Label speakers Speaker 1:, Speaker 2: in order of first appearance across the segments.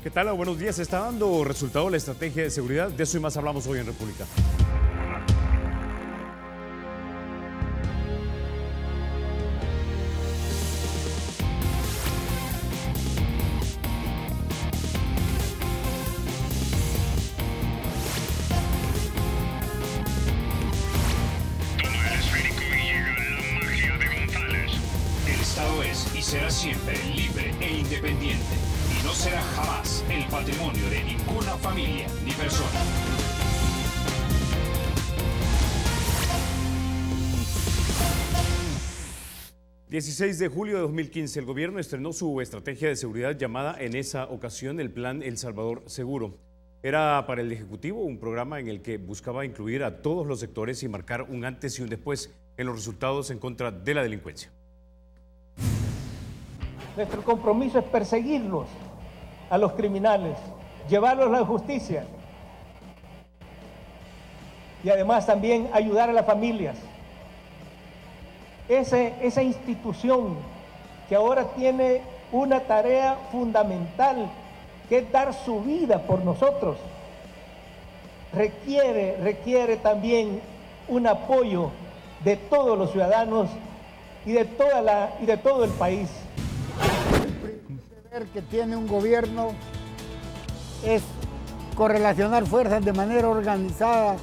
Speaker 1: ¿Qué tal? Buenos días. ¿Está dando resultado la estrategia de seguridad? De eso y más hablamos hoy en República.
Speaker 2: Será siempre libre e independiente y no será jamás el patrimonio de ninguna familia ni persona.
Speaker 1: ...16 de julio de 2015, el gobierno estrenó su estrategia de seguridad llamada en esa ocasión el Plan El Salvador Seguro. Era para el Ejecutivo un programa en el que buscaba incluir a todos los sectores y marcar un antes y un después en los resultados en contra de la delincuencia.
Speaker 3: Nuestro compromiso es perseguirlos a los criminales, llevarlos a la justicia y además también ayudar a las familias. Esa institución que ahora tiene una tarea fundamental, que es dar su vida por nosotros, requiere también un apoyo de todos los ciudadanos y de todo el país.
Speaker 4: El que tiene un gobierno es correlacionar fuerzas de manera organizada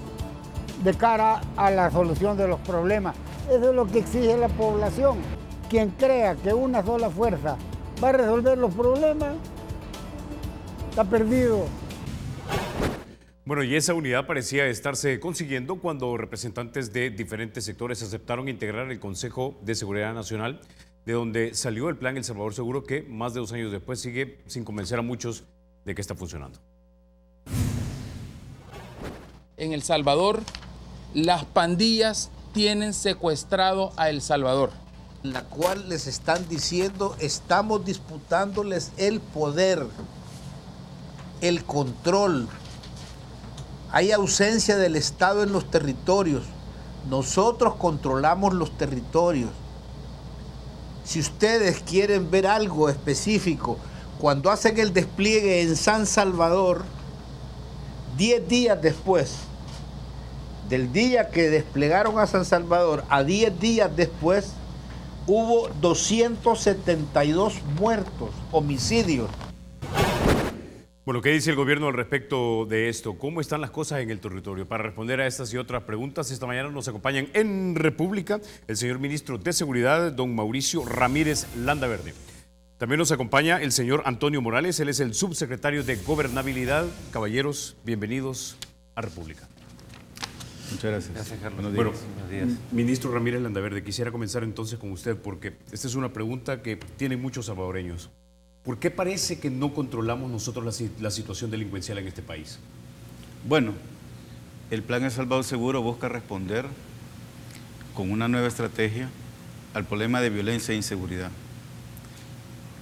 Speaker 4: de cara a la solución de los problemas. Eso es lo que exige la población. Quien crea que una sola fuerza va a resolver los problemas, está perdido.
Speaker 1: Bueno, y esa unidad parecía estarse consiguiendo cuando representantes de diferentes sectores aceptaron integrar el Consejo de Seguridad Nacional, de donde salió el Plan El Salvador Seguro, que más de 2 años después sigue sin convencer a muchos de que está funcionando.
Speaker 5: En El Salvador, las pandillas tienen secuestrado a El Salvador.
Speaker 6: En la cual les están diciendo, estamos disputándoles el poder, el control. Hay ausencia del Estado en los territorios. Nosotros controlamos los territorios. Si ustedes quieren ver algo específico, cuando hacen el despliegue en San Salvador, 10 días después, del día que desplegaron a San Salvador, a 10 días después, hubo 272 muertos, homicidios.
Speaker 1: Bueno, ¿qué dice el gobierno al respecto de esto? ¿Cómo están las cosas en el territorio? Para responder a estas y otras preguntas, esta mañana nos acompañan en República el señor ministro de Seguridad, don Mauricio Ramírez Landaverde. También nos acompaña el señor Antonio Morales, él es el subsecretario de Gobernabilidad. Caballeros, bienvenidos a República.
Speaker 7: Muchas gracias.
Speaker 8: Gracias, Carlos.
Speaker 1: Bueno,
Speaker 8: buenos días.
Speaker 1: Ministro Ramírez Landaverde, quisiera comenzar entonces con usted, porque esta es una pregunta que tienen muchos salvadoreños. ¿Por qué parece que no controlamos nosotros la situación delincuencial en este país?
Speaker 7: Bueno, el Plan El Salvador Seguro busca responder con una nueva estrategia al problema de violencia e inseguridad.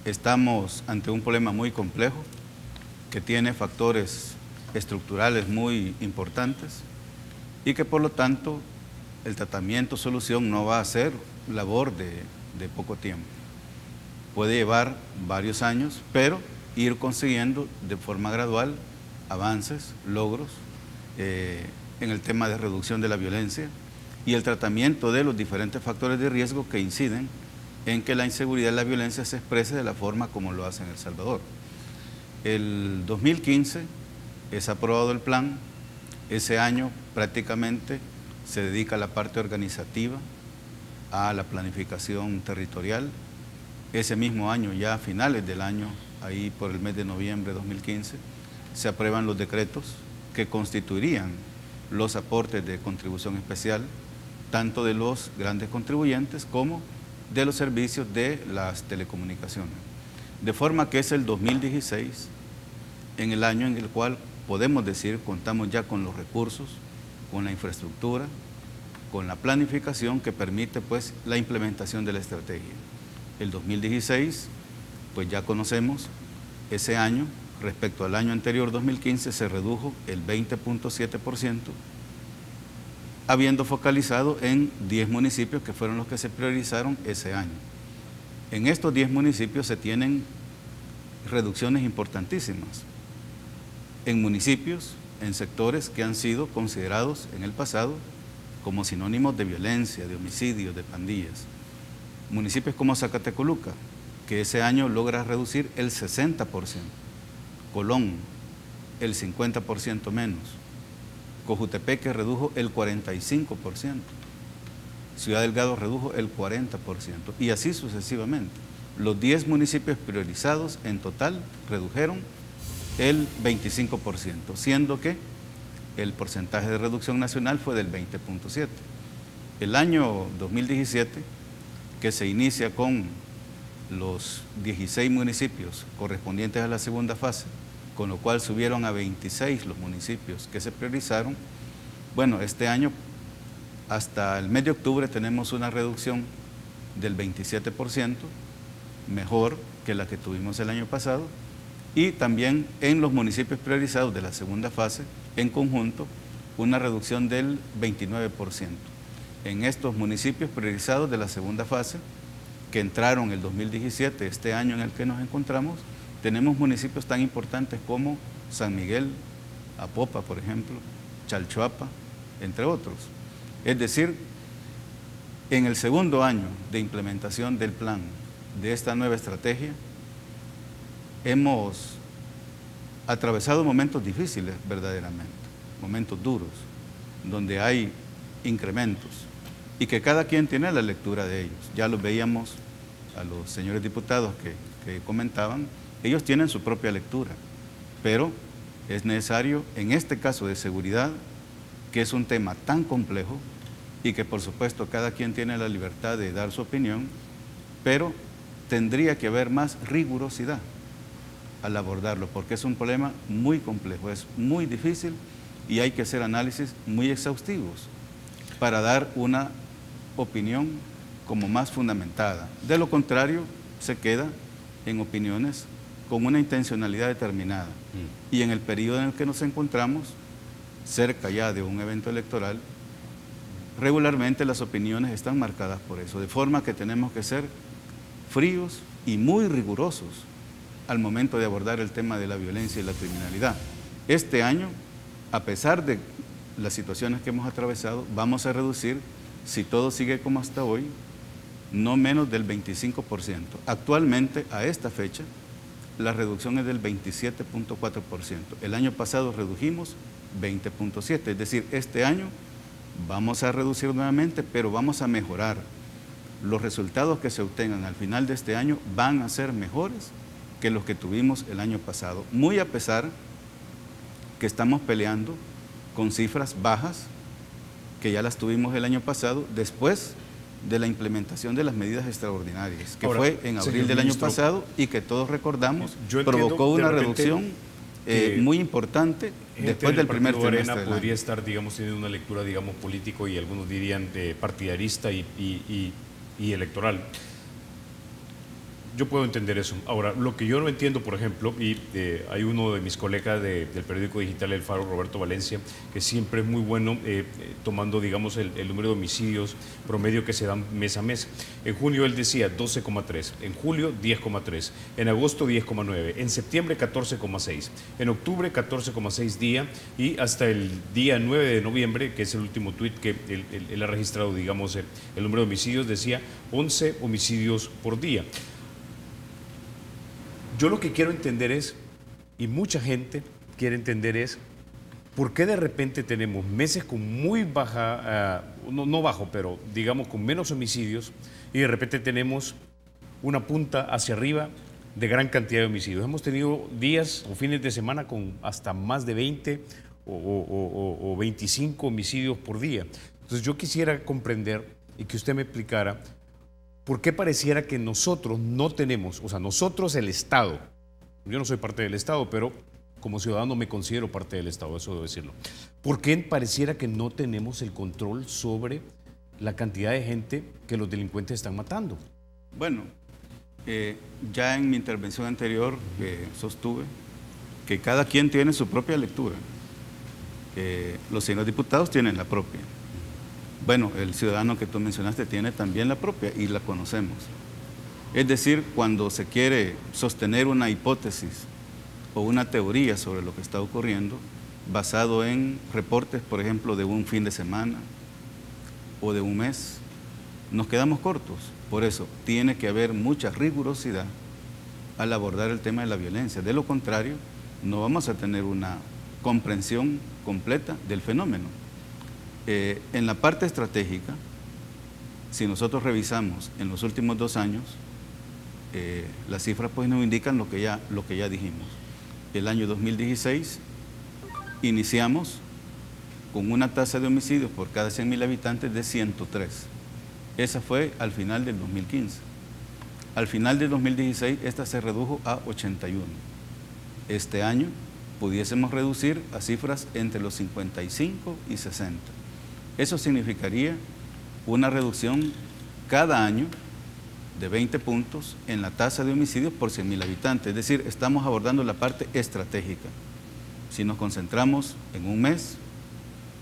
Speaker 7: Estamos ante un problema muy complejo que tiene factores estructurales muy importantes y que por lo tanto el tratamiento, solución no va a ser labor de poco tiempo. Puede llevar varios años, pero ir consiguiendo de forma gradual avances, logros en el tema de reducción de la violencia y el tratamiento de los diferentes factores de riesgo que inciden en que la inseguridad y la violencia se exprese de la forma como lo hace en El Salvador. El 2015 es aprobado el plan, ese año prácticamente se dedica a la parte organizativa, a la planificación territorial. Ese mismo año, ya a finales del año, ahí por el mes de noviembre de 2015, se aprueban los decretos que constituirían los aportes de contribución especial, tanto de los grandes contribuyentes como de los servicios de las telecomunicaciones. De forma que es el 2016, en el año en el cual podemos decir contamos ya con los recursos, con la infraestructura, con la planificación que permite pues la implementación de la estrategia. El 2016, pues ya conocemos, ese año, respecto al año anterior, 2015, se redujo el 20.7%, habiendo focalizado en 10 municipios que fueron los que se priorizaron ese año. En estos 10 municipios se tienen reducciones importantísimas en municipios, en sectores que han sido considerados en el pasado como sinónimos de violencia, de homicidios, de pandillas. Municipios como Zacatecoluca, que ese año logra reducir el 60%, Colón el 50% menos, Cojutepeque redujo el 45%, Ciudad Delgado redujo el 40%, y así sucesivamente. Los 10 municipios priorizados en total redujeron el 25%, siendo que el porcentaje de reducción nacional fue del 20.7%. El año 2017, que se inicia con los 16 municipios correspondientes a la segunda fase, con lo cual subieron a 26 los municipios que se priorizaron. Bueno, este año, hasta el mes de octubre, tenemos una reducción del 27%, mejor que la que tuvimos el año pasado, y también en los municipios priorizados de la segunda fase, en conjunto, una reducción del 29%. En estos municipios priorizados de la segunda fase, que entraron el 2017, este año en el que nos encontramos, tenemos municipios tan importantes como San Miguel, Apopa, por ejemplo, Chalchuapa, entre otros. Es decir, en el segundo año de implementación del plan, de esta nueva estrategia, hemos atravesado momentos difíciles verdaderamente, momentos duros, donde hay incrementos y que cada quien tiene la lectura de ellos. Ya los veíamos a los señores diputados que comentaban, ellos tienen su propia lectura, pero es necesario, en este caso de seguridad, que es un tema tan complejo y que por supuesto cada quien tiene la libertad de dar su opinión, pero tendría que haber más rigurosidad al abordarlo, porque es un problema muy complejo, es muy difícil y hay que hacer análisis muy exhaustivos para dar una opinión como más fundamentada. De lo contrario, se queda en opiniones con una intencionalidad determinada. Y en el periodo en el que nos encontramos, cerca ya de un evento electoral, regularmente las opiniones están marcadas por eso, de forma que tenemos que ser fríos y muy rigurosos al momento de abordar el tema de la violencia y la criminalidad. Este año, a pesar de las situaciones que hemos atravesado, vamos a reducir, si todo sigue como hasta hoy, no menos del 25%. Actualmente, a esta fecha, la reducción es del 27.4%. El año pasado redujimos 20.7%, es decir, este año vamos a reducir nuevamente, pero vamos a mejorar. Los resultados que se obtengan al final de este año van a ser mejores que los que tuvimos el año pasado, muy a pesar que estamos peleando con cifras bajas, que ya las tuvimos el año pasado, después de la implementación de las medidas extraordinarias, que fue en abril del año pasado y que todos recordamos, provocó una reducción muy importante después del primer trimestre del año.
Speaker 1: Podría estar, digamos, teniendo una lectura, digamos, político y algunos dirían de partidarista y electoral. Yo puedo entender eso. Ahora, lo que yo no entiendo, por ejemplo, y hay uno de mis colegas del periódico digital El Faro, Roberto Valencia, que siempre es muy bueno tomando, digamos, el número de homicidios promedio que se dan mes a mes. En junio él decía 12,3, en julio 10,3, en agosto 10,9, en septiembre 14,6, en octubre 14,6 día y hasta el día 9 de noviembre, que es el último tuit que él ha registrado, digamos, el número de homicidios, decía 11 homicidios por día. Yo lo que quiero entender es, y mucha gente quiere entender es, ¿por qué de repente tenemos meses con muy baja, no bajo, pero digamos con menos homicidios, y de repente tenemos una punta hacia arriba de gran cantidad de homicidios? Hemos tenido días o fines de semana con hasta más de 20 o 25 homicidios por día. Entonces yo quisiera comprender y que usted me explicara ¿por qué pareciera que nosotros no tenemos, o sea, nosotros el Estado, yo no soy parte del Estado, pero como ciudadano me considero parte del Estado, eso debo decirlo, ¿por qué pareciera que no tenemos el control sobre la cantidad de gente que los delincuentes están matando?
Speaker 7: Bueno, ya en mi intervención anterior sostuve que cada quien tiene su propia lectura. Los señores diputados tienen la propia. Bueno, el ciudadano que tú mencionaste tiene también la propia y la conocemos. Es decir, cuando se quiere sostener una hipótesis o una teoría sobre lo que está ocurriendo, basado en reportes, por ejemplo, de un fin de semana o de un mes, nos quedamos cortos. Por eso, tiene que haber mucha rigurosidad al abordar el tema de la violencia. De lo contrario, no vamos a tener una comprensión completa del fenómeno. En la parte estratégica, si nosotros revisamos en los últimos 2 años, las cifras pues nos indican lo que ya dijimos. El año 2016 iniciamos con una tasa de homicidios por cada 100.000 habitantes de 103. Esa fue al final del 2015. Al final del 2016 esta se redujo a 81. Este año pudiésemos reducir a cifras entre los 55 y 60. Eso significaría una reducción cada año de 20 puntos en la tasa de homicidios por 100.000 habitantes. Es decir, estamos abordando la parte estratégica. Si nos concentramos en un mes,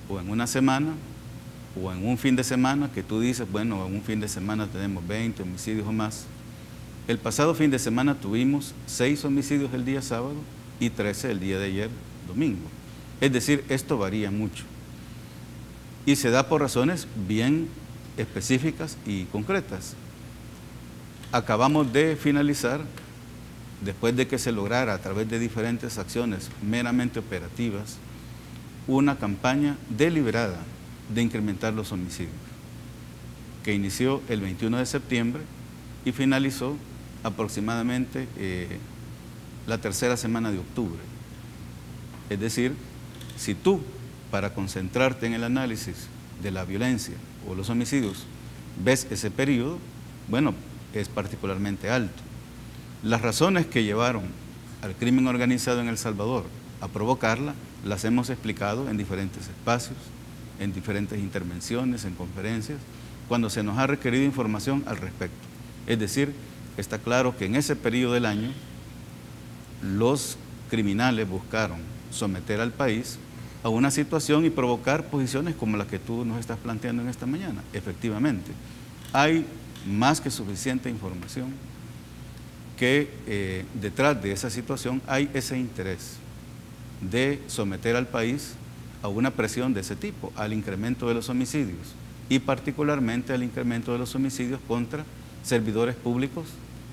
Speaker 7: o en una semana, o en un fin de semana, que tú dices, bueno, en un fin de semana tenemos 20 homicidios o más. El pasado fin de semana tuvimos 6 homicidios el día sábado y 13 el día de ayer, domingo. Es decir, esto varía mucho. Y se da por razones bien específicas y concretas. Acabamos de finalizar, después de que se lograra a través de diferentes acciones meramente operativas, una campaña deliberada de incrementar los homicidios, que inició el 21 de septiembre y finalizó aproximadamente la tercera semana de octubre. Es decir, si tú, para concentrarte en el análisis de la violencia o los homicidios, ves ese periodo, bueno, es particularmente alto. Las razones que llevaron al crimen organizado en El Salvador a provocarla, las hemos explicado en diferentes espacios, en diferentes intervenciones, en conferencias, cuando se nos ha requerido información al respecto. Es decir, está claro que en ese periodo del año, los criminales buscaron someter al país a una situación y provocar posiciones como la que tú nos estás planteando en esta mañana. Efectivamente, hay más que suficiente información que detrás de esa situación hay ese interés de someter al país a una presión de ese tipo, al incremento de los homicidios y particularmente al incremento de los homicidios contra servidores públicos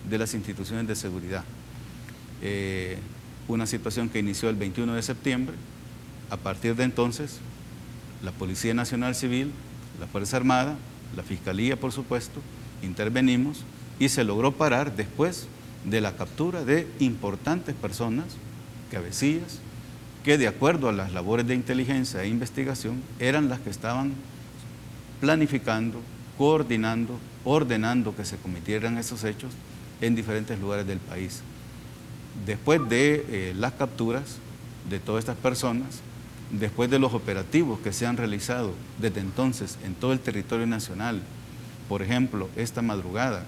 Speaker 7: de las instituciones de seguridad. Una situación que inició el 21 de septiembre. A partir de entonces, la Policía Nacional Civil, la Fuerza Armada, la Fiscalía, por supuesto, intervenimos y se logró parar después de la captura de importantes personas, cabecillas, que de acuerdo a las labores de inteligencia e investigación eran las que estaban planificando, coordinando, ordenando que se cometieran esos hechos en diferentes lugares del país. Después de las capturas de todas estas personas, después de los operativos que se han realizado desde entonces en todo el territorio nacional, por ejemplo, esta madrugada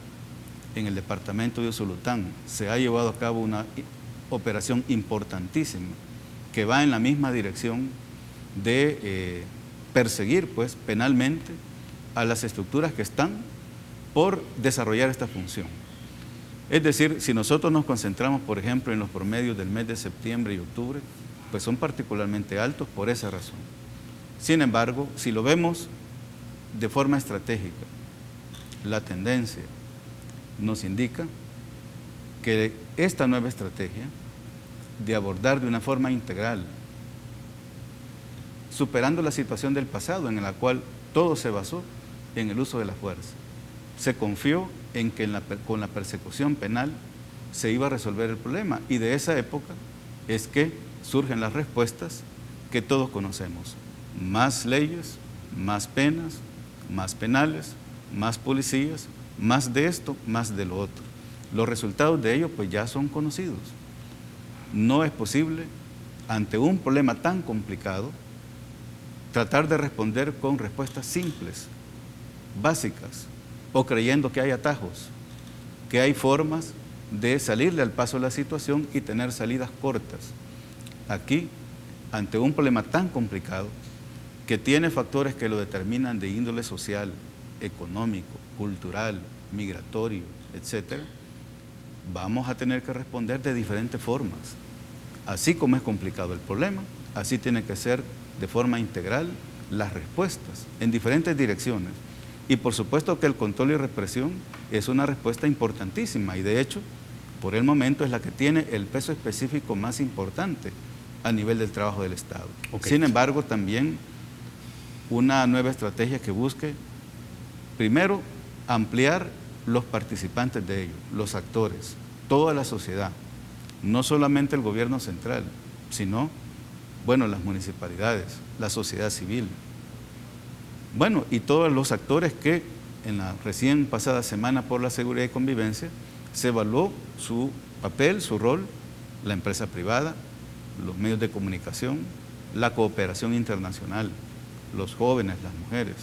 Speaker 7: en el departamento de Usulután se ha llevado a cabo una operación importantísima que va en la misma dirección de perseguir pues, penalmente a las estructuras que están por desarrollar esta función. Es decir, si nosotros nos concentramos, por ejemplo, en los promedios del mes de septiembre y octubre, pues son particularmente altos por esa razón. Sin embargo, si lo vemos de forma estratégica, la tendencia nos indica que esta nueva estrategia de abordar de una forma integral, superando la situación del pasado en la cual todo se basó en el uso de la fuerza, se confió en que con la persecución penal se iba a resolver el problema, y de esa época es que surgen las respuestas que todos conocemos: más leyes, más penas, más penales, más policías, más de esto, más de lo otro. Los resultados de ello pues ya son conocidos. No es posible, ante un problema tan complicado, tratar de responder con respuestas simples, básicas, o creyendo que hay atajos, que hay formas de salirle al paso a la situación y tener salidas cortas. Aquí, ante un problema tan complicado, que tiene factores que lo determinan de índole social, económico, cultural, migratorio, etcétera, vamos a tener que responder de diferentes formas. Así como es complicado el problema, así tiene que ser de forma integral las respuestas en diferentes direcciones. Y por supuesto que el control y represión es una respuesta importantísima y de hecho, por el momento es la que tiene el peso específico más importante a nivel del trabajo del Estado. Sin embargo, también una nueva estrategia que busque, primero, ampliar los participantes de ello, los actores, toda la sociedad, no solamente el gobierno central, sino, bueno, las municipalidades, la sociedad civil, bueno, y todos los actores que en la recién pasada semana por la seguridad y convivencia se evaluó su papel, su rol, la empresa privada, los medios de comunicación, la cooperación internacional, los jóvenes, las mujeres,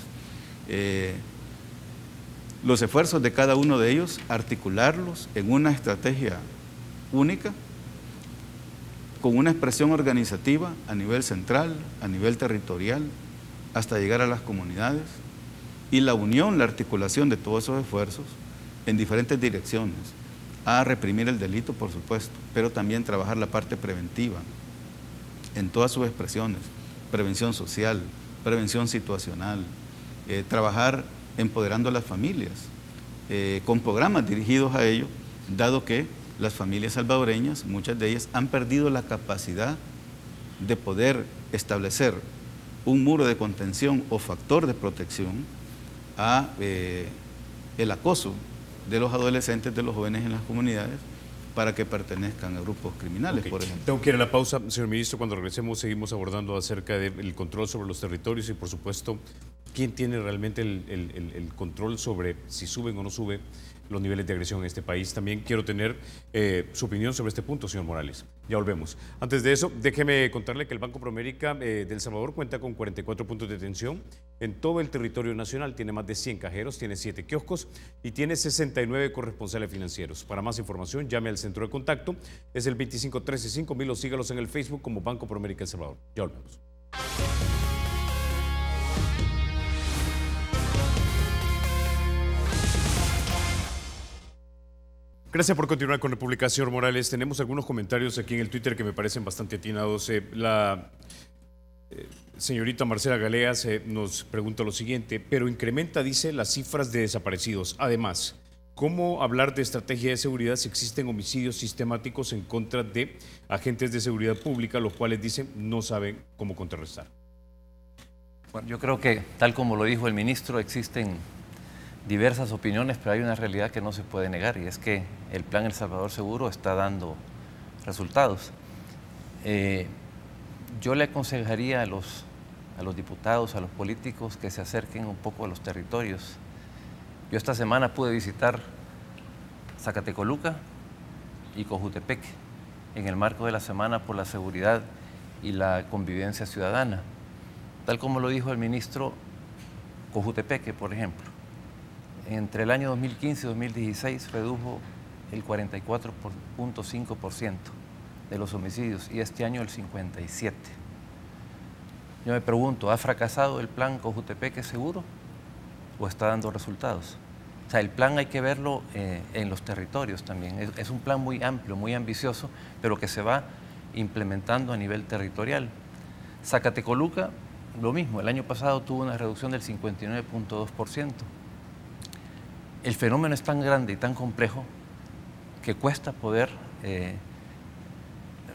Speaker 7: los esfuerzos de cada uno de ellos, articularlos en una estrategia única, con una expresión organizativa a nivel central, a nivel territorial, hasta llegar a las comunidades, y la unión, la articulación de todos esos esfuerzos en diferentes direcciones, a reprimir el delito, por supuesto, pero también trabajar la parte preventiva en todas sus expresiones, prevención social, prevención situacional, trabajar empoderando a las familias, con programas dirigidos a ello, dado que las familias salvadoreñas, muchas de ellas han perdido la capacidad de poder establecer un muro de contención o factor de protección a el acoso de los adolescentes, de los jóvenes en las comunidades, para que pertenezcan a grupos criminales, por ejemplo.
Speaker 1: Tengo que ir a la pausa, señor ministro. Cuando regresemos seguimos abordando acerca del control sobre los territorios y, por supuesto, quién tiene realmente el control sobre si suben o no suben los niveles de agresión en este país. También quiero tener su opinión sobre este punto, señor Morales. Ya volvemos. Antes de eso, déjeme contarle que el Banco Promérica de El Salvador cuenta con 44 puntos de atención en todo el territorio nacional. Tiene más de 100 cajeros, tiene 7 kioscos y tiene 69 corresponsales financieros. Para más información, llame al centro de contacto. Es el 2513-5000 o sígalos en el Facebook como Banco Promérica El Salvador. Ya volvemos. Gracias por continuar con República, señor Morales. Tenemos algunos comentarios aquí en el Twitter que me parecen bastante atinados. La señorita Marcela Galeas nos pregunta lo siguiente, pero incrementa, dice, las cifras de desaparecidos. Además, ¿cómo hablar de estrategia de seguridad si existen homicidios sistemáticos en contra de agentes de seguridad pública, los cuales dicen no saben cómo contrarrestar?
Speaker 8: Bueno, yo creo que, tal como lo dijo el ministro, existen diversas opiniones, pero hay una realidad que no se puede negar y es que el Plan El Salvador Seguro está dando resultados. Yo le aconsejaría a los diputados, a los políticos que se acerquen un poco a los territorios. Yo esta semana pude visitar Zacatecoluca y Cojutepeque en el marco de la Semana por la Seguridad y la Convivencia Ciudadana. Tal como lo dijo el ministro, Cojutepeque, por ejemplo, entre el año 2015 y 2016 redujo el 44.5% de los homicidios y este año el 57%. Yo me pregunto, ¿ha fracasado el plan Cojutepeque Seguro o está dando resultados? O sea, el plan hay que verlo en los territorios también. Es un plan muy amplio, muy ambicioso, pero que se va implementando a nivel territorial. Zacatecoluca, lo mismo, el año pasado tuvo una reducción del 59.2%. El fenómeno es tan grande y tan complejo que cuesta poder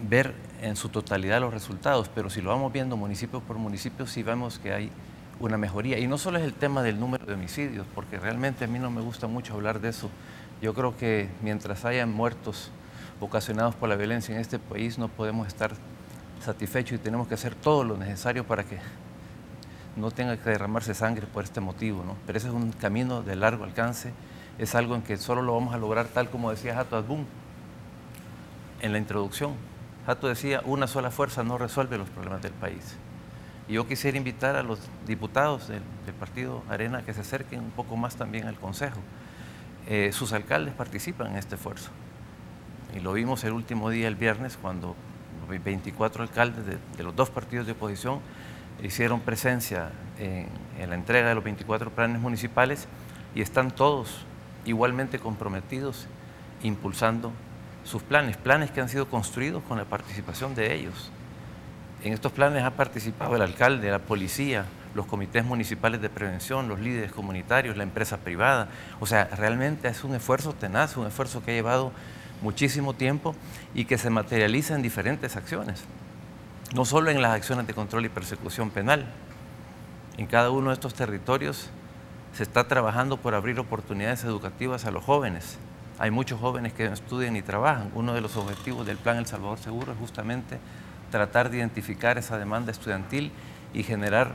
Speaker 8: ver en su totalidad los resultados, pero si lo vamos viendo municipio por municipio, sí vemos que hay una mejoría. Y no solo es el tema del número de homicidios, porque realmente a mí no me gusta mucho hablar de eso. Yo creo que mientras haya muertos ocasionados por la violencia en este país, no podemos estar satisfechos y tenemos que hacer todo lo necesario para que no tenga que derramarse sangre por este motivo, ¿no? Pero ese es un camino de largo alcance, es algo en que solo lo vamos a lograr tal como decía Hato Adbun en la introducción. Hato decía, una sola fuerza no resuelve los problemas del país. Y yo quisiera invitar a los diputados del Partido Arena que se acerquen un poco más también al Consejo. Sus alcaldes participan en este esfuerzo. Y lo vimos el último día, el viernes, cuando 24 alcaldes de los dos partidos de oposición hicieron presencia en la entrega de los 24 planes municipales y están todos igualmente comprometidos, impulsando sus planes que han sido construidos con la participación de ellos. En estos planes ha participado el alcalde, la policía, los comités municipales de prevención, los líderes comunitarios, la empresa privada. O sea, realmente es un esfuerzo tenaz, un esfuerzo que ha llevado muchísimo tiempo y que se materializa en diferentes acciones. No solo en las acciones de control y persecución penal. En cada uno de estos territorios se está trabajando por abrir oportunidades educativas a los jóvenes. Hay muchos jóvenes que no estudian ni trabajan. Uno de los objetivos del Plan El Salvador Seguro es justamente tratar de identificar esa demanda estudiantil y generar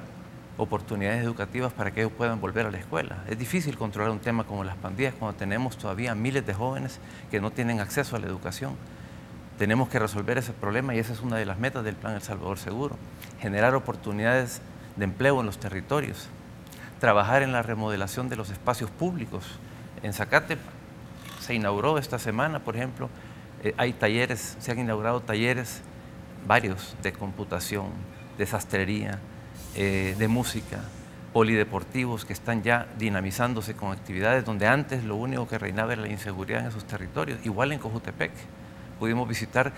Speaker 8: oportunidades educativas para que ellos puedan volver a la escuela. Es difícil controlar un tema como las pandillas cuando tenemos todavía miles de jóvenes que no tienen acceso a la educación. Tenemos que resolver ese problema y esa es una de las metas del Plan El Salvador Seguro. Generar oportunidades de empleo en los territorios. Trabajar en la remodelación de los espacios públicos. En Zacate se inauguró esta semana, por ejemplo, hay talleres, se han inaugurado talleres varios de computación, de sastrería, de música, polideportivos que están ya dinamizándose con actividades donde antes lo único que reinaba era la inseguridad en esos territorios. Igual en Cojutepec pudimos visitar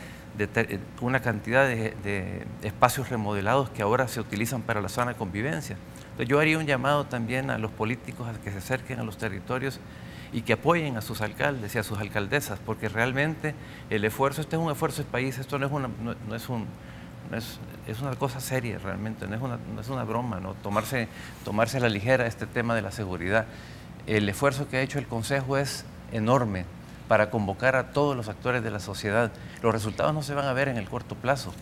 Speaker 8: una cantidad de espacios remodelados que ahora se utilizan para la sana convivencia. Entonces yo haría un llamado también a los políticos a que se acerquen a los territorios y que apoyen a sus alcaldes y a sus alcaldesas, porque realmente el esfuerzo, este es un esfuerzo de país, esto no es una cosa seria realmente, no es una broma, ¿no? Tomarse a la ligera este tema de la seguridad. El esfuerzo que ha hecho el Consejo es enorme para convocar a todos los actores de la sociedad. Los resultados no se van a ver en el corto plazo,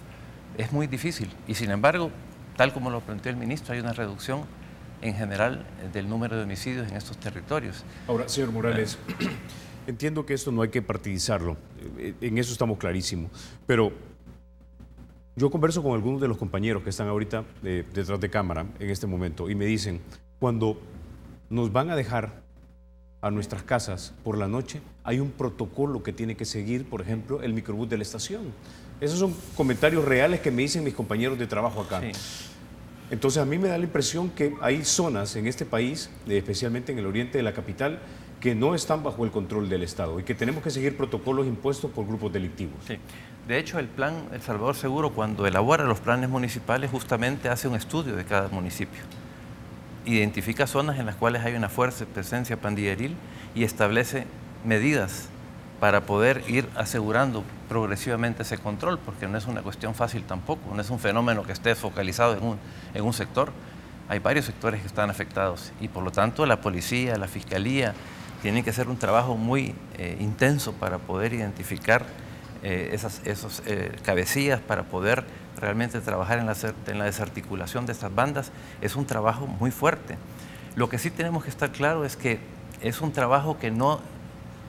Speaker 8: es muy difícil y sin embargo, tal como lo planteó el ministro, hay una reducción en general del número de homicidios en estos territorios.
Speaker 1: Ahora, señor Morales, entiendo que esto no hay que partidizarlo, en eso estamos clarísimos, pero yo converso con algunos de los compañeros que están ahorita detrás de cámara en este momento y me dicen, cuando nos van a dejar a nuestras casas por la noche, hay un protocolo que tiene que seguir, por ejemplo, el microbús de la estación. Esos son comentarios reales que me dicen mis compañeros de trabajo acá. Sí. Entonces a mí me da la impresión que hay zonas en este país, especialmente en el oriente de la capital, que no están bajo el control del Estado y que tenemos que seguir protocolos impuestos por grupos delictivos.
Speaker 8: Sí. De hecho, el Plan El Salvador Seguro, cuando elabora los planes municipales, justamente hace un estudio de cada municipio. Identifica zonas en las cuales hay una fuerte presencia pandilleril y establece medidas para poder ir asegurando progresivamente ese control, porque no es una cuestión fácil tampoco, no es un fenómeno que esté focalizado en un sector. Hay varios sectores que están afectados y por lo tanto la policía, la fiscalía tienen que hacer un trabajo muy intenso para poder identificar esas cabecillas, para poder realmente trabajar en la desarticulación de estas bandas. Es un trabajo muy fuerte. Lo que sí tenemos que estar claro es que es un trabajo que no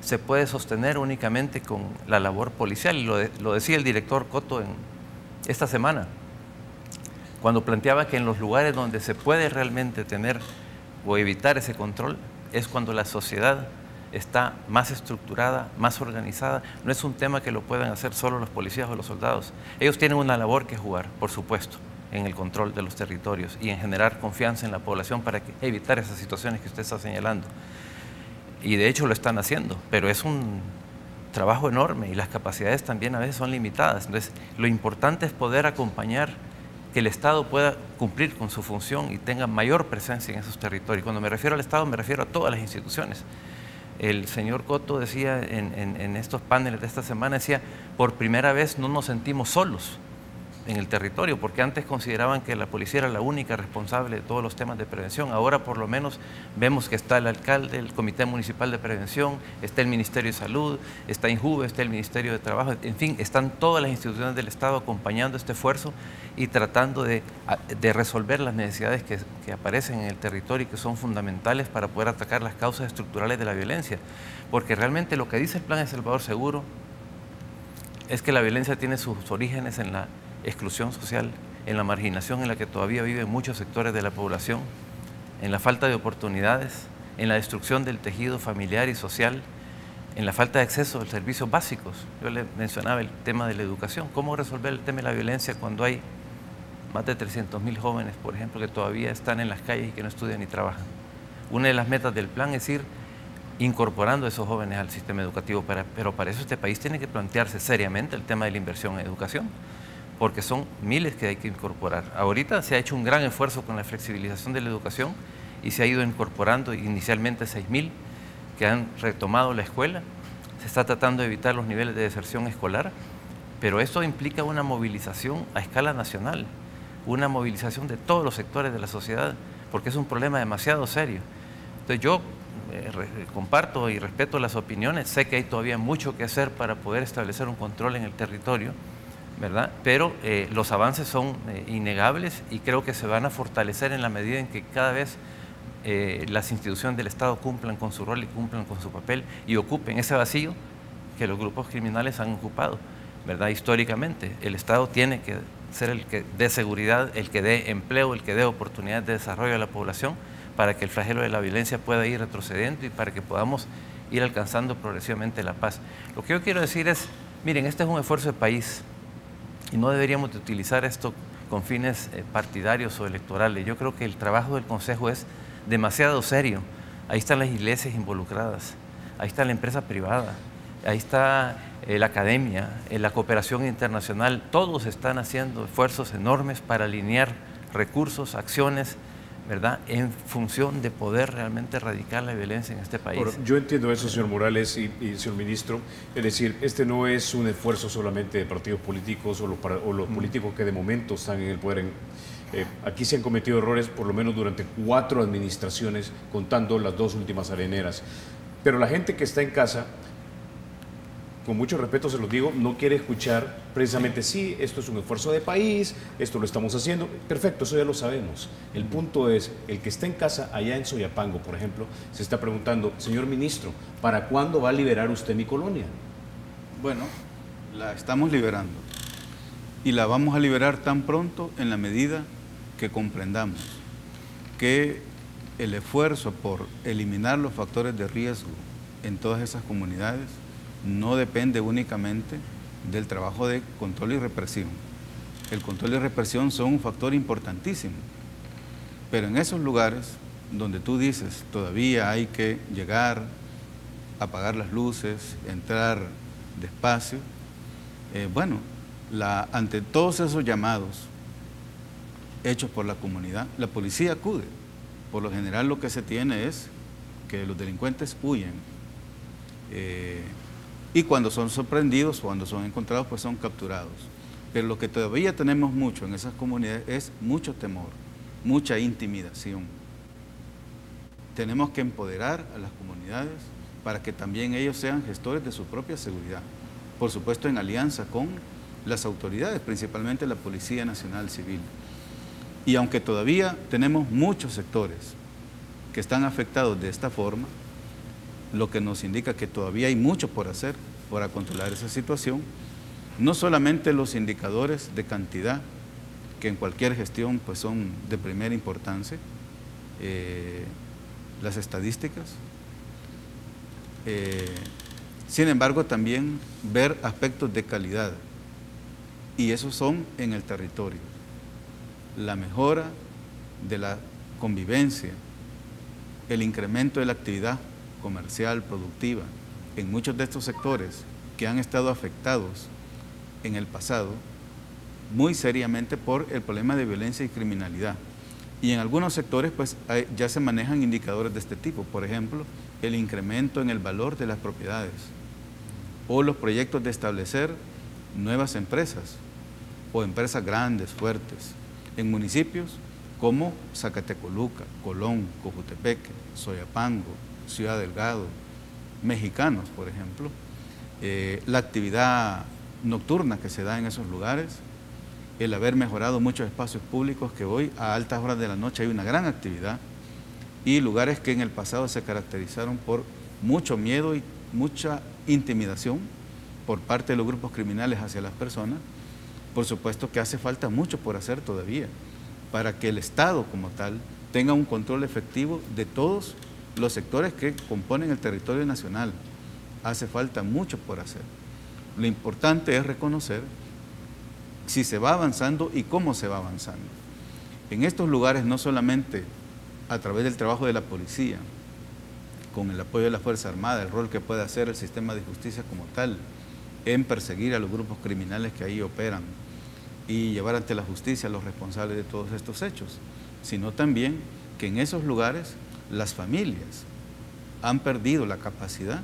Speaker 8: se puede sostener únicamente con la labor policial, y lo decía el director Cotto esta semana, cuando planteaba que en los lugares donde se puede realmente tener o evitar ese control es cuando la sociedad está más estructurada, más organizada. No es un tema que lo puedan hacer solo los policías o los soldados. Ellos tienen una labor que jugar, por supuesto, en el control de los territorios y en generar confianza en la población para evitar esas situaciones que usted está señalando. Y de hecho lo están haciendo, pero es un trabajo enorme y las capacidades también a veces son limitadas. Entonces, lo importante es poder acompañar que el Estado pueda cumplir con su función y tenga mayor presencia en esos territorios. Cuando me refiero al Estado, me refiero a todas las instituciones. El señor Cotto decía en estos paneles de esta semana, decía, por primera vez no nos sentimos solos en el territorio, porque antes consideraban que la policía era la única responsable de todos los temas de prevención. Ahora por lo menos vemos que está el alcalde, el Comité Municipal de Prevención, está el Ministerio de Salud, está INJUVE, está el Ministerio de Trabajo, en fin, están todas las instituciones del Estado acompañando este esfuerzo y tratando de resolver las necesidades que aparecen en el territorio y que son fundamentales para poder atacar las causas estructurales de la violencia. Porque realmente lo que dice el Plan El Salvador Seguro es que la violencia tiene sus orígenes en la exclusión social, en la marginación en la que todavía viven muchos sectores de la población, en la falta de oportunidades, en la destrucción del tejido familiar y social, en la falta de acceso a servicios básicos. Yo le mencionaba el tema de la educación. ¿Cómo resolver el tema de la violencia cuando hay más de 300.000 jóvenes, por ejemplo, que todavía están en las calles y que no estudian ni trabajan? Una de las metas del plan es ir incorporando a esos jóvenes al sistema educativo, pero para eso este país tiene que plantearse seriamente el tema de la inversión en educación, porque son miles que hay que incorporar. Ahorita se ha hecho un gran esfuerzo con la flexibilización de la educación y se ha ido incorporando inicialmente 6.000 que han retomado la escuela. Se está tratando de evitar los niveles de deserción escolar, pero esto implica una movilización a escala nacional, una movilización de todos los sectores de la sociedad, porque es un problema demasiado serio. Entonces yo comparto y respeto las opiniones, sé que hay todavía mucho que hacer para poder establecer un control en el territorio, ¿verdad? Pero los avances son innegables y creo que se van a fortalecer en la medida en que cada vez las instituciones del Estado cumplan con su rol y cumplan con su papel y ocupen ese vacío que los grupos criminales han ocupado, ¿verdad? Históricamente, el Estado tiene que ser el que dé seguridad, el que dé empleo, el que dé oportunidades de desarrollo a la población para que el flagelo de la violencia pueda ir retrocediendo y para que podamos ir alcanzando progresivamente la paz. Lo que yo quiero decir es, miren, este es un esfuerzo de país y no deberíamos de utilizar esto con fines partidarios o electorales. Yo creo que el trabajo del Consejo es demasiado serio. Ahí están las iglesias involucradas, ahí está la empresa privada, ahí está la academia, la cooperación internacional. Todos están haciendo esfuerzos enormes para alinear recursos, acciones, ¿verdad?, en función de poder realmente erradicar la violencia en este país.
Speaker 1: Bueno, yo entiendo eso, señor Morales y señor ministro, es decir, este no es un esfuerzo solamente de partidos políticos o los políticos que de momento están en el poder. Aquí se han cometido errores por lo menos durante 4 administraciones, contando las 2 últimas areneras. Pero la gente que está en casa, con mucho respeto se los digo, no quiere escuchar precisamente, sí, esto es un esfuerzo de país, esto lo estamos haciendo. Perfecto, eso ya lo sabemos. El punto es, el que está en casa, allá en Soyapango, por ejemplo, se está preguntando, señor ministro, ¿para cuándo va a liberar usted mi colonia?
Speaker 7: Bueno, la estamos liberando. Y la vamos a liberar tan pronto en la medida que comprendamos que el esfuerzo por eliminar los factores de riesgo en todas esas comunidades no depende únicamente del trabajo de control y represión. El control y represión son un factor importantísimo, pero en esos lugares donde tú dices todavía hay que llegar, apagar las luces, entrar despacio, bueno, ante todos esos llamados hechos por la comunidad, la policía acude. Por lo general lo que se tiene es que los delincuentes huyen. Y cuando son sorprendidos, cuando son encontrados, pues son capturados. Pero lo que todavía tenemos mucho en esas comunidades es mucho temor, mucha intimidación. Tenemos que empoderar a las comunidades para que también ellos sean gestores de su propia seguridad. Por supuesto, en alianza con las autoridades, principalmente la Policía Nacional Civil. Y aunque todavía tenemos muchos sectores que están afectados de esta forma, lo que nos indica que todavía hay mucho por hacer para controlar esa situación, no solamente los indicadores de cantidad, que en cualquier gestión pues son de primera importancia, las estadísticas, sin embargo también ver aspectos de calidad, y esos son en el territorio, la mejora de la convivencia, el incremento de la actividad comercial, productiva, en muchos de estos sectores que han estado afectados en el pasado muy seriamente por el problema de violencia y criminalidad. Y en algunos sectores pues ya se manejan indicadores de este tipo, por ejemplo, el incremento en el valor de las propiedades o los proyectos de establecer nuevas empresas o empresas grandes, fuertes, en municipios como Zacatecoluca, Colón, Cojutepeque, Soyapango, Ciudad Delgado, Mexicanos, por ejemplo, la actividad nocturna que se da en esos lugares, el haber mejorado muchos espacios públicos que hoy a altas horas de la noche hay una gran actividad, y lugares que en el pasado se caracterizaron por mucho miedo y mucha intimidación por parte de los grupos criminales hacia las personas. Por supuesto que hace falta mucho por hacer todavía para que el Estado como tal tenga un control efectivo de todos los sectores que componen el territorio nacional. Hace falta mucho por hacer. Lo importante es reconocer si se va avanzando y cómo se va avanzando. En estos lugares no solamente a través del trabajo de la policía, con el apoyo de la Fuerza Armada, el rol que puede hacer el sistema de justicia como tal, en perseguir a los grupos criminales que ahí operan y llevar ante la justicia a los responsables de todos estos hechos, sino también que en esos lugares las familias han perdido la capacidad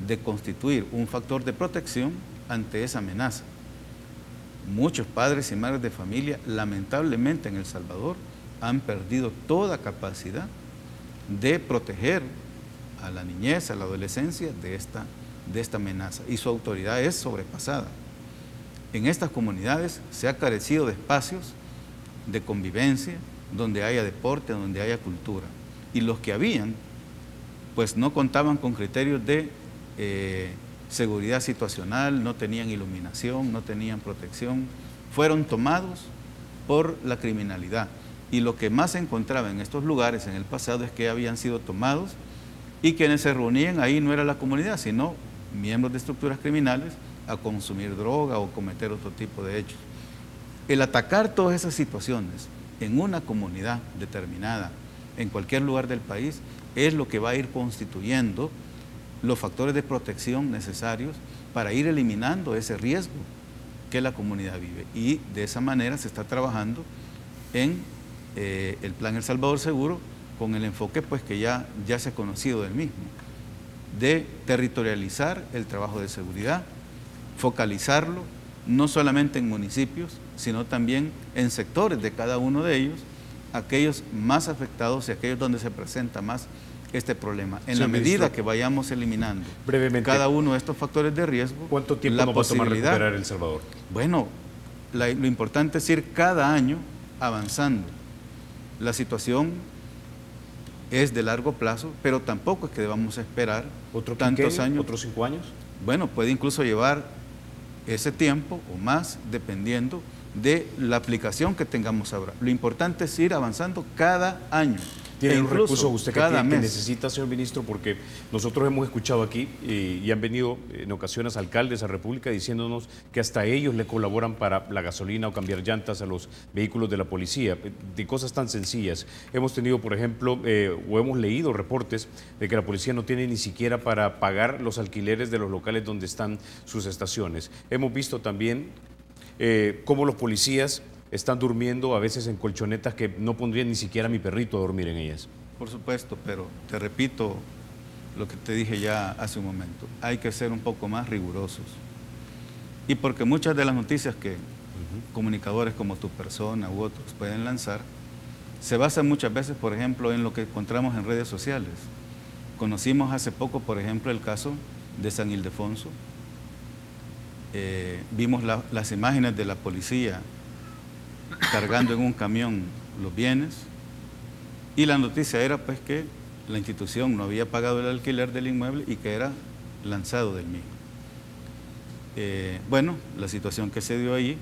Speaker 7: de constituir un factor de protección ante esa amenaza. Muchos padres y madres de familia, lamentablemente en El Salvador, han perdido toda capacidad de proteger a la niñez, a la adolescencia de esta amenaza, y su autoridad es sobrepasada. En estas comunidades se ha carecido de espacios de convivencia, donde haya deporte, donde haya cultura, y los que habían, pues no contaban con criterios de seguridad situacional, no tenían iluminación, no tenían protección, fueron tomados por la criminalidad. Y lo que más se encontraba en estos lugares en el pasado es que habían sido tomados y quienes se reunían ahí no era la comunidad, sino miembros de estructuras criminales a consumir droga o cometer otro tipo de hechos. El atacar todas esas situaciones en una comunidad determinada, en cualquier lugar del país, es lo que va a ir constituyendo los factores de protección necesarios para ir eliminando ese riesgo que la comunidad vive. Y de esa manera se está trabajando en el Plan El Salvador Seguro, con el enfoque pues que ya se ha conocido del mismo, de territorializar el trabajo de seguridad, focalizarlo no solamente en municipios, sino también en sectores de cada uno de ellos, aquellos más afectados y aquellos donde se presenta más este problema. En la medida que vayamos eliminando brevemente cada uno de estos factores de riesgo,
Speaker 1: ¿cuánto tiempo nos va a tomar recuperar El Salvador?
Speaker 7: Bueno, lo importante es ir cada año avanzando. La situación es de largo plazo, pero tampoco es que debamos esperar tantos años.
Speaker 1: ¿Otros 5 años?
Speaker 7: Bueno, puede incluso llevar ese tiempo o más, dependiendo de la aplicación que tengamos ahora. Lo importante es ir avanzando cada año.
Speaker 1: ¿Tiene un recurso usted que necesita, señor ministro? Porque nosotros hemos escuchado aquí y han venido en ocasiones alcaldes a República diciéndonos que hasta ellos le colaboran para la gasolina o cambiar llantas a los vehículos de la policía, de cosas tan sencillas. Hemos tenido, por ejemplo, o hemos leído reportes de que la policía no tiene ni siquiera para pagar los alquileres de los locales donde están sus estaciones. Hemos visto también cómo los policías están durmiendo a veces en colchonetas que no pondrían ni siquiera a mi perrito a dormir en ellas.
Speaker 7: Por supuesto, pero te repito lo que te dije ya hace un momento. Hay que ser un poco más rigurosos. Y porque muchas de las noticias que comunicadores como tu persona u otros pueden lanzar, se basan muchas veces, por ejemplo, en lo que encontramos en redes sociales. Conocimos hace poco, por ejemplo, el caso de San Ildefonso. Vimos las imágenes de la policía cargando en un camión los bienes, y la noticia era pues que la institución no había pagado el alquiler del inmueble y que era lanzado del mismo. Bueno, la situación que se dio allí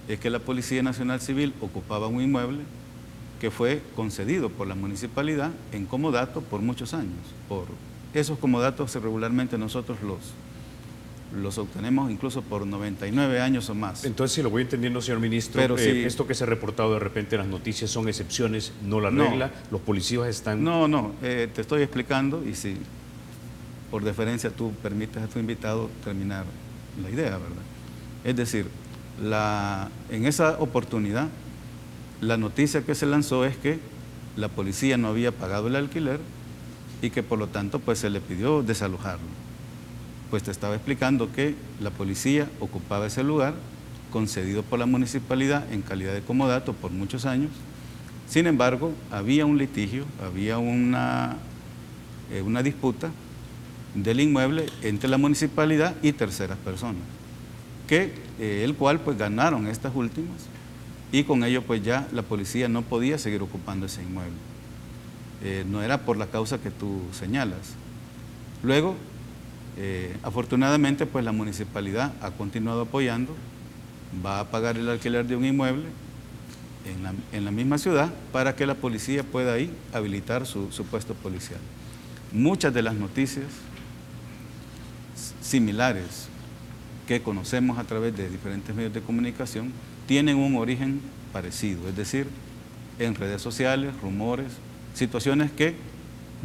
Speaker 7: es que la Policía Nacional Civil ocupaba un inmueble que fue concedido por la municipalidad en comodato por muchos años. Por esos comodatos regularmente nosotros los obtenemos incluso por 99 años o más.
Speaker 1: Entonces, si lo voy entendiendo, señor ministro, pero esto que se ha reportado de repente en las noticias son excepciones, no la regla, los policías están...
Speaker 7: No, te estoy explicando, y si por deferencia tú permites a tu invitado terminar la idea, ¿verdad? Es decir, en esa oportunidad, la noticia que se lanzó es que la policía no había pagado el alquiler y que por lo tanto pues se le pidió desalojarlo. Pues te estaba explicando que la policía ocupaba ese lugar, concedido por la municipalidad en calidad de comodato por muchos años. Sin embargo, había un litigio, había una disputa del inmueble entre la municipalidad y terceras personas, el cual pues ganaron estas últimas, y con ello pues ya la policía no podía seguir ocupando ese inmueble. No era por la causa que tú señalas. Luego, afortunadamente pues la municipalidad ha continuado apoyando, va a pagar el alquiler de un inmueble en la misma ciudad para que la policía pueda ahí habilitar su puesto policial. Muchas de las noticias similares que conocemos a través de diferentes medios de comunicación tienen un origen parecido, es decir, en redes sociales, rumores, situaciones que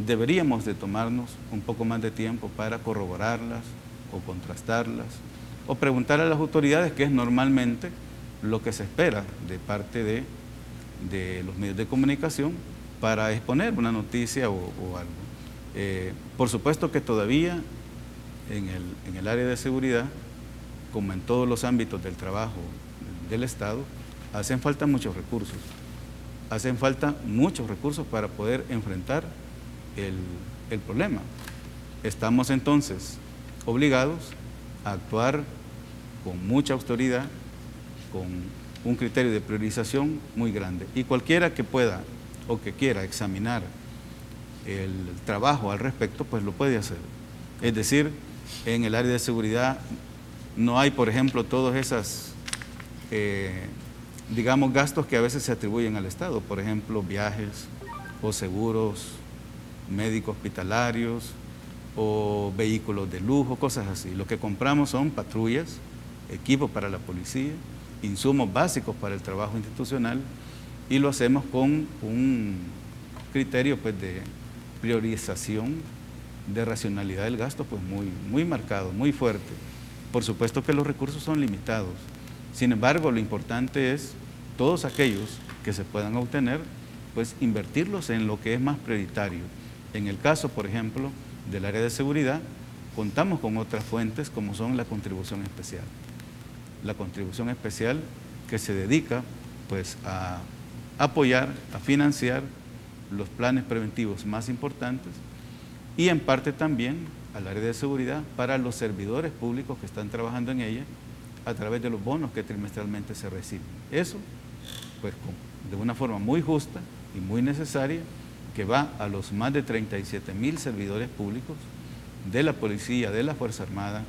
Speaker 7: deberíamos de tomarnos un poco más de tiempo para corroborarlas o contrastarlas o preguntar a las autoridades, que es normalmente lo que se espera de parte de los medios de comunicación para exponer una noticia o algo. Por supuesto que todavía en el área de seguridad, como en todos los ámbitos del trabajo del Estado, hacen falta muchos recursos. Hacen falta muchos recursos para poder enfrentar el problema. Estamos entonces obligados a actuar con mucha autoridad, con un criterio de priorización muy grande. Y cualquiera que pueda o que quiera examinar el trabajo al respecto, pues lo puede hacer. Es decir, en el área de seguridad no hay, por ejemplo, todos esos, digamos, gastos que a veces se atribuyen al Estado. Por ejemplo, viajes o seguros médicos hospitalarios o vehículos de lujo, cosas así. Lo que compramos son patrullas, equipos para la policía, insumos básicos para el trabajo institucional, y lo hacemos con un criterio pues, de priorización, de racionalidad del gasto pues, muy marcado, muy fuerte. Por supuesto que los recursos son limitados. Sin embargo, lo importante es todos aquellos que se puedan obtener, pues invertirlos en lo que es más prioritario. En el caso, por ejemplo, del área de seguridad, contamos con otras fuentes como son la contribución especial. La contribución especial que se dedica pues, a apoyar, a financiar los planes preventivos más importantes y en parte también al área de seguridad para los servidores públicos que están trabajando en ella a través de los bonos que trimestralmente se reciben. Eso, pues de una forma muy justa y muy necesaria, que va a los más de 37.000 servidores públicos de la Policía, de la Fuerza Armada,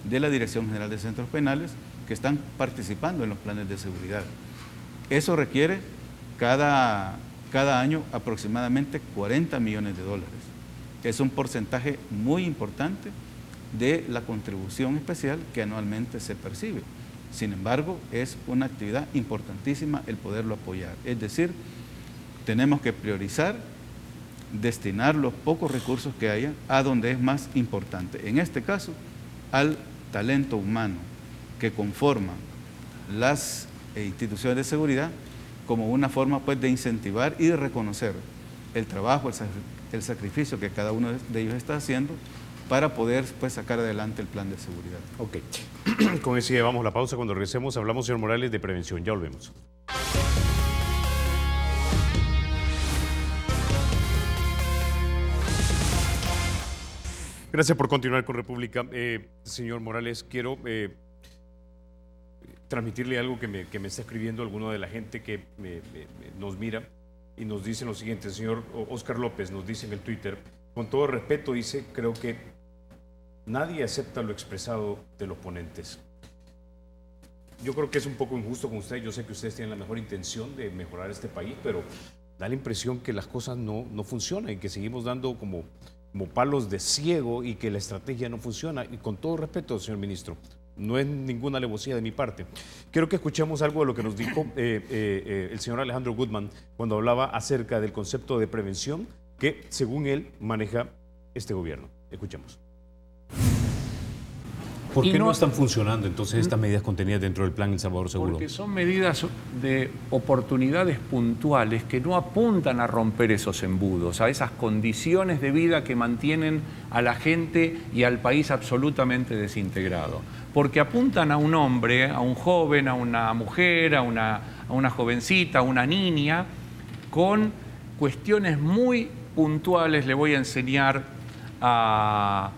Speaker 7: de la Dirección General de Centros Penales, que están participando en los planes de seguridad. Eso requiere cada año aproximadamente 40 millones de dólares. Es un porcentaje muy importante de la contribución especial que anualmente se percibe. Sin embargo, es una actividad importantísima el poderlo apoyar. Es decir, tenemos que priorizar, destinar los pocos recursos que haya a donde es más importante. En este caso, al talento humano que conforma las instituciones de seguridad como una forma pues, de incentivar y de reconocer el trabajo, el sacrificio que cada uno de ellos está haciendo para poder pues, sacar adelante el plan de seguridad.
Speaker 1: Ok, con eso llevamos la pausa. Cuando regresemos hablamos, señor Morales, de prevención. Ya volvemos. Gracias por continuar con República. Señor Morales, quiero transmitirle algo que me está escribiendo alguno de la gente que nos mira y nos dice lo siguiente. El señor Oscar López nos dice en el Twitter, con todo respeto, dice, creo que nadie acepta lo expresado de los ponentes. Yo creo que es un poco injusto con usted. Yo sé que ustedes tienen la mejor intención de mejorar este país, pero da la impresión que las cosas no funcionan y que seguimos dando como palos de ciego y que la estrategia no funciona. Y con todo respeto, señor ministro, no es ninguna alevosía de mi parte. Quiero que escuchemos algo de lo que nos dijo el señor Alejandro Guzmán cuando hablaba acerca del concepto de prevención que, según él, maneja este gobierno. Escuchemos. ¿Por qué no están funcionando entonces estas medidas contenidas dentro del Plan El Salvador Seguro?
Speaker 9: Porque son medidas de oportunidades puntuales que no apuntan a romper esos embudos, a esas condiciones de vida que mantienen a la gente y al país absolutamente desintegrado. Porque apuntan a un hombre, a un joven, a una mujer, a una jovencita, a una niña, con cuestiones muy puntuales. Le voy a enseñar a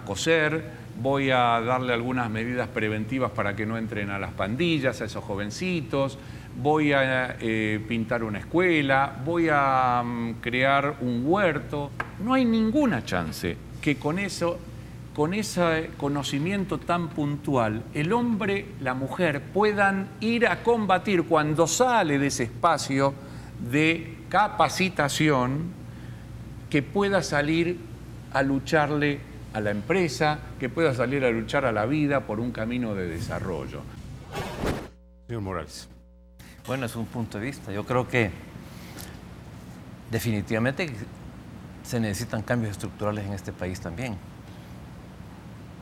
Speaker 9: coser. Voy a darle algunas medidas preventivas para que no entren a las pandillas, a esos jovencitos. Voy a pintar una escuela, voy a crear un huerto. No hay ninguna chance que con ese conocimiento tan puntual, el hombre, la mujer puedan ir a combatir cuando sale de ese espacio de capacitación, que pueda salir a lucharle a la empresa, que pueda salir a luchar a la vida por un camino de desarrollo.
Speaker 1: Señor Morales.
Speaker 8: Bueno, es un punto de vista. Yo creo que definitivamente se necesitan cambios estructurales en este país también.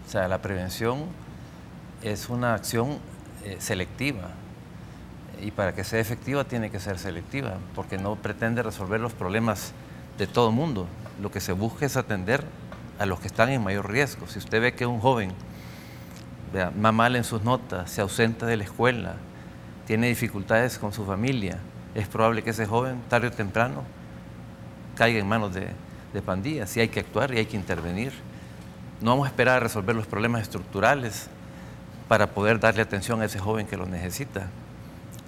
Speaker 8: O sea, la prevención es una acción selectiva, y para que sea efectiva tiene que ser selectiva, porque no pretende resolver los problemas de todo el mundo. Lo que se busca es atender a los que están en mayor riesgo. Si usted ve que un joven va mal en sus notas, se ausenta de la escuela, tiene dificultades con su familia, es probable que ese joven tarde o temprano caiga en manos de pandillas, y hay que actuar y hay que intervenir. No vamos a esperar a resolver los problemas estructurales para poder darle atención a ese joven que lo necesita.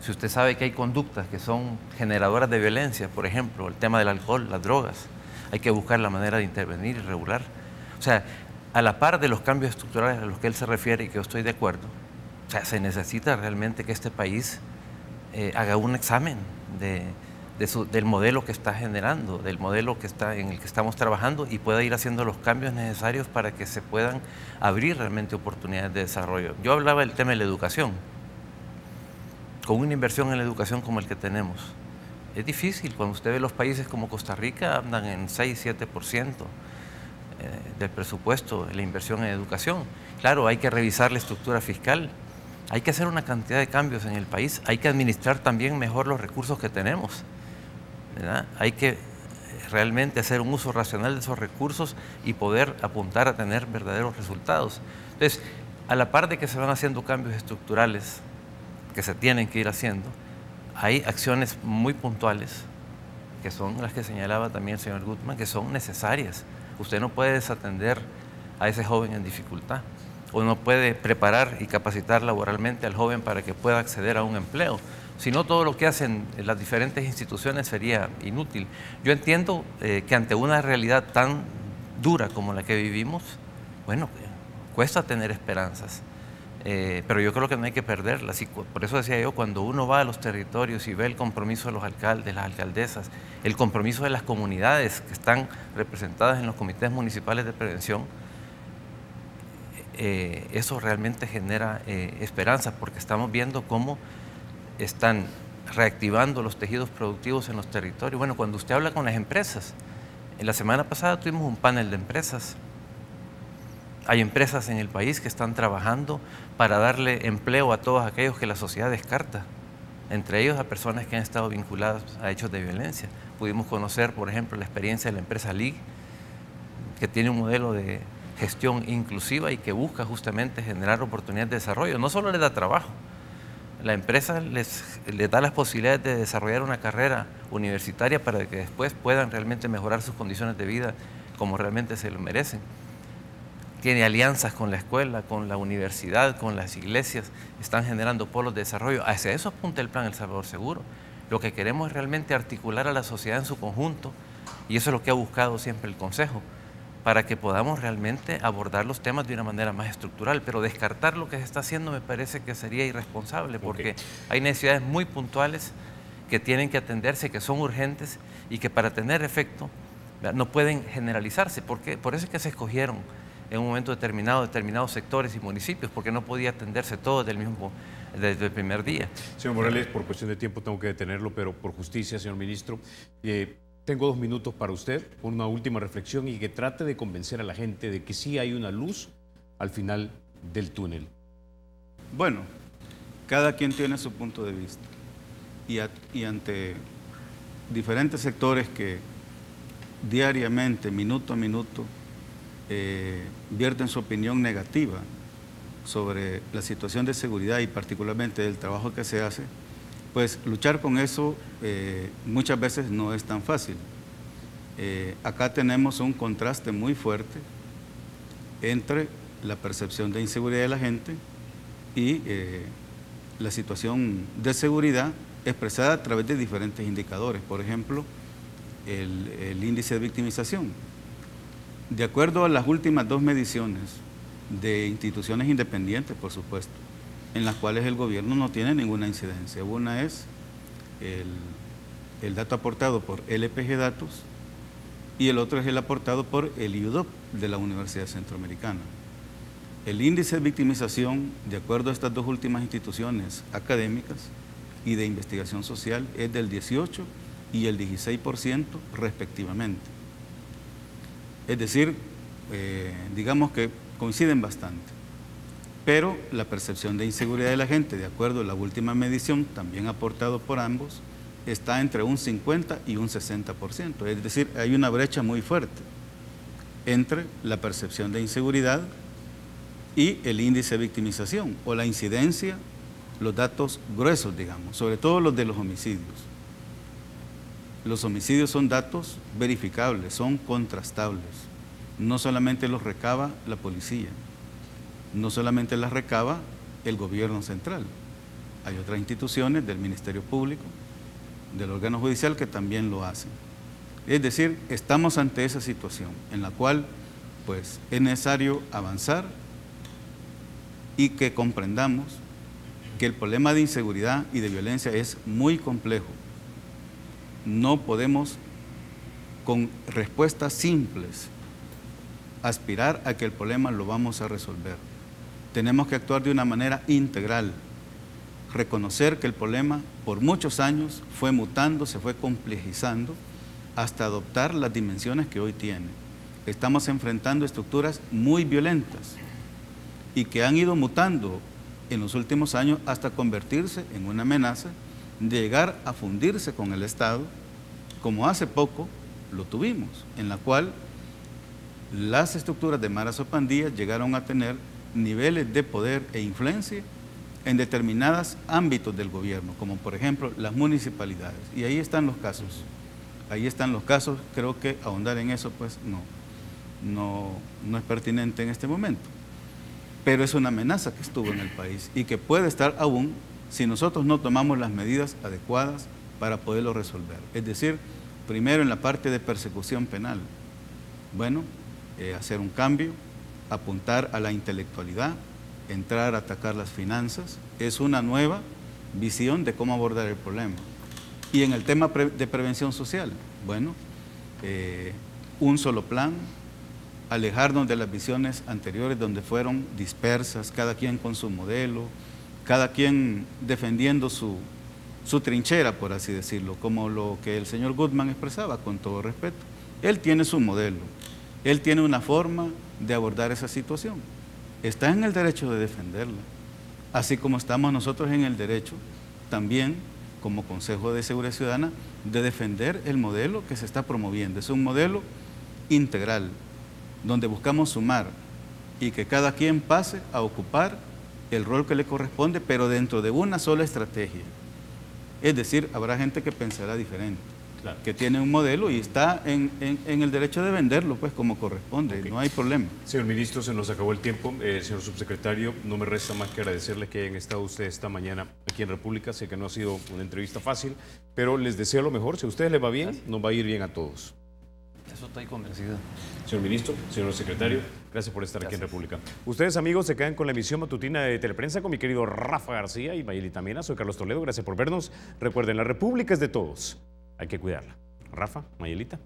Speaker 8: Si usted sabe que hay conductas que son generadoras de violencia, por ejemplo, el tema del alcohol, las drogas, hay que buscar la manera de intervenir y regular. O sea, a la par de los cambios estructurales a los que él se refiere y que yo estoy de acuerdo, o sea, se necesita realmente que este país haga un examen del modelo que está generando, del modelo en el que estamos trabajando, y pueda ir haciendo los cambios necesarios para que se puedan abrir realmente oportunidades de desarrollo. Yo hablaba del tema de la educación. Con una inversión en la educación como el que tenemos, es difícil. Cuando usted ve los países como Costa Rica, andan en 6-7% del presupuesto en la inversión en educación. Claro, hay que revisar la estructura fiscal, hay que hacer una cantidad de cambios en el país, hay que administrar también mejor los recursos que tenemos, ¿verdad? Hay que realmente hacer un uso racional de esos recursos y poder apuntar a tener verdaderos resultados. Entonces, a la par de que se van haciendo cambios estructurales que se tienen que ir haciendo, hay acciones muy puntuales, que son las que señalaba también el señor Gutmann, que son necesarias. Usted no puede desatender a ese joven en dificultad, o no puede preparar y capacitar laboralmente al joven para que pueda acceder a un empleo. Si no, todo lo que hacen las diferentes instituciones sería inútil. Yo entiendo que ante una realidad tan dura como la que vivimos, bueno, cuesta tener esperanzas. Pero yo creo que no hay que perderlas, y por eso decía yo, cuando uno va a los territorios y ve el compromiso de los alcaldes, las alcaldesas, el compromiso de las comunidades que están representadas en los comités municipales de prevención, eso realmente genera esperanza, porque estamos viendo cómo están reactivando los tejidos productivos en los territorios. Bueno, cuando usted habla con las empresas, en la semana pasada tuvimos un panel de empresas. Hay empresas en el país que están trabajando para darle empleo a todos aquellos que la sociedad descarta, entre ellos a personas que han estado vinculadas a hechos de violencia. Pudimos conocer, por ejemplo, la experiencia de la empresa LIG, que tiene un modelo de gestión inclusiva y que busca justamente generar oportunidades de desarrollo. No solo les da trabajo, la empresa les da las posibilidades de desarrollar una carrera universitaria para que después puedan realmente mejorar sus condiciones de vida como realmente se lo merecen. Tiene alianzas con la escuela, con la universidad, con las iglesias, están generando polos de desarrollo. Hacia eso apunta el plan El Salvador Seguro. Lo que queremos es realmente articular a la sociedad en su conjunto, y eso es lo que ha buscado siempre el Consejo, para que podamos realmente abordar los temas de una manera más estructural. Pero descartar lo que se está haciendo me parece que sería irresponsable, porque hay necesidades muy puntuales que tienen que atenderse, que son urgentes y que para tener efecto no pueden generalizarse. Porque por eso es que se escogieron en un momento determinado determinados sectores y municipios, porque no podía atenderse todo desde el primer día.
Speaker 1: Señor Morales, por cuestión de tiempo tengo que detenerlo, pero por justicia, señor ministro, tengo 2 minutos para usted, una última reflexión, y que trate de convencer a la gente de que sí hay una luz al final del túnel.
Speaker 7: Bueno, cada quien tiene su punto de vista, y ante diferentes sectores que diariamente, minuto a minuto, vierten su opinión negativa sobre la situación de seguridad y particularmente del trabajo que se hace, pues luchar con eso muchas veces no es tan fácil. Acá tenemos un contraste muy fuerte entre la percepción de inseguridad de la gente y la situación de seguridad expresada a través de diferentes indicadores. Por ejemplo, el índice de victimización. De acuerdo a las últimas 2 mediciones de instituciones independientes, por supuesto, en las cuales el gobierno no tiene ninguna incidencia. Una es el dato aportado por LPG Datos y el otro es el aportado por el IUDOP de la Universidad Centroamericana. El índice de victimización, de acuerdo a estas 2 últimas instituciones académicas y de investigación social, es del 18 y el 16% respectivamente. Es decir, digamos que coinciden bastante. Pero la percepción de inseguridad de la gente, de acuerdo a la última medición, también aportado por ambos, está entre un 50 y un 60%. Es decir, hay una brecha muy fuerte entre la percepción de inseguridad y el índice de victimización o la incidencia, los datos gruesos, digamos, sobre todo los de los homicidios. Los homicidios son datos verificables, son contrastables. No solamente los recaba la policía, no solamente las recaba el gobierno central. Hay otras instituciones del Ministerio Público, del órgano judicial que también lo hacen. Es decir, estamos ante esa situación en la cual pues, es necesario avanzar y que comprendamos que el problema de inseguridad y de violencia es muy complejo. No podemos, con respuestas simples, aspirar a que el problema lo vamos a resolver. Tenemos que actuar de una manera integral, reconocer que el problema por muchos años fue mutando, se fue complejizando, hasta adoptar las dimensiones que hoy tiene. Estamos enfrentando estructuras muy violentas y que han ido mutando en los últimos años hasta convertirse en una amenaza de llegar a fundirse con el Estado, como hace poco lo tuvimos, en la cual las estructuras de maras o pandillas llegaron a tener niveles de poder e influencia en determinados ámbitos del gobierno, como por ejemplo las municipalidades. Y ahí están los casos. Ahí están los casos, creo que ahondar en eso pues no es pertinente en este momento. Pero es una amenaza que estuvo en el país y que puede estar aún si nosotros no tomamos las medidas adecuadas para poderlo resolver. Es decir, primero en la parte de persecución penal, bueno, hacer un cambio, apuntar a la intelectualidad, entrar a atacar las finanzas, es una nueva visión de cómo abordar el problema. Y en el tema de prevención social, bueno, un solo plan, alejarnos de las visiones anteriores donde fueron dispersas, cada quien con su modelo, cada quien defendiendo su trinchera, por así decirlo, como lo que el señor Guzmán expresaba, con todo respeto. Él tiene su modelo, él tiene una forma de abordar esa situación. Está en el derecho de defenderla, así como estamos nosotros en el derecho también, como Consejo de Seguridad Ciudadana, de defender el modelo que se está promoviendo. Es un modelo integral, donde buscamos sumar y que cada quien pase a ocupar el rol que le corresponde, pero dentro de una sola estrategia. Es decir, habrá gente que pensará diferente, claro, que tiene un modelo y está en el derecho de venderlo, pues como corresponde, okay. No hay problema.
Speaker 1: Señor ministro, se nos acabó el tiempo. Señor subsecretario, no me resta más que agradecerles que hayan estado ustedes esta mañana aquí en República. Sé que no ha sido una entrevista fácil, pero les deseo lo mejor. Si a ustedes les va bien, nos va a ir bien a todos.
Speaker 8: Eso estoy convencido.
Speaker 1: Señor ministro, señor secretario, gracias por estar aquí en República. Ustedes, amigos, se quedan con la emisión matutina de Teleprensa con mi querido Rafa García y Mayelita Mena. Soy Carlos Toledo, gracias por vernos. Recuerden, la República es de todos. Hay que cuidarla. Rafa, Mayelita.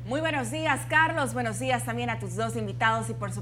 Speaker 10: Muy buenos días, Carlos. Buenos días también a tus dos invitados y por supuesto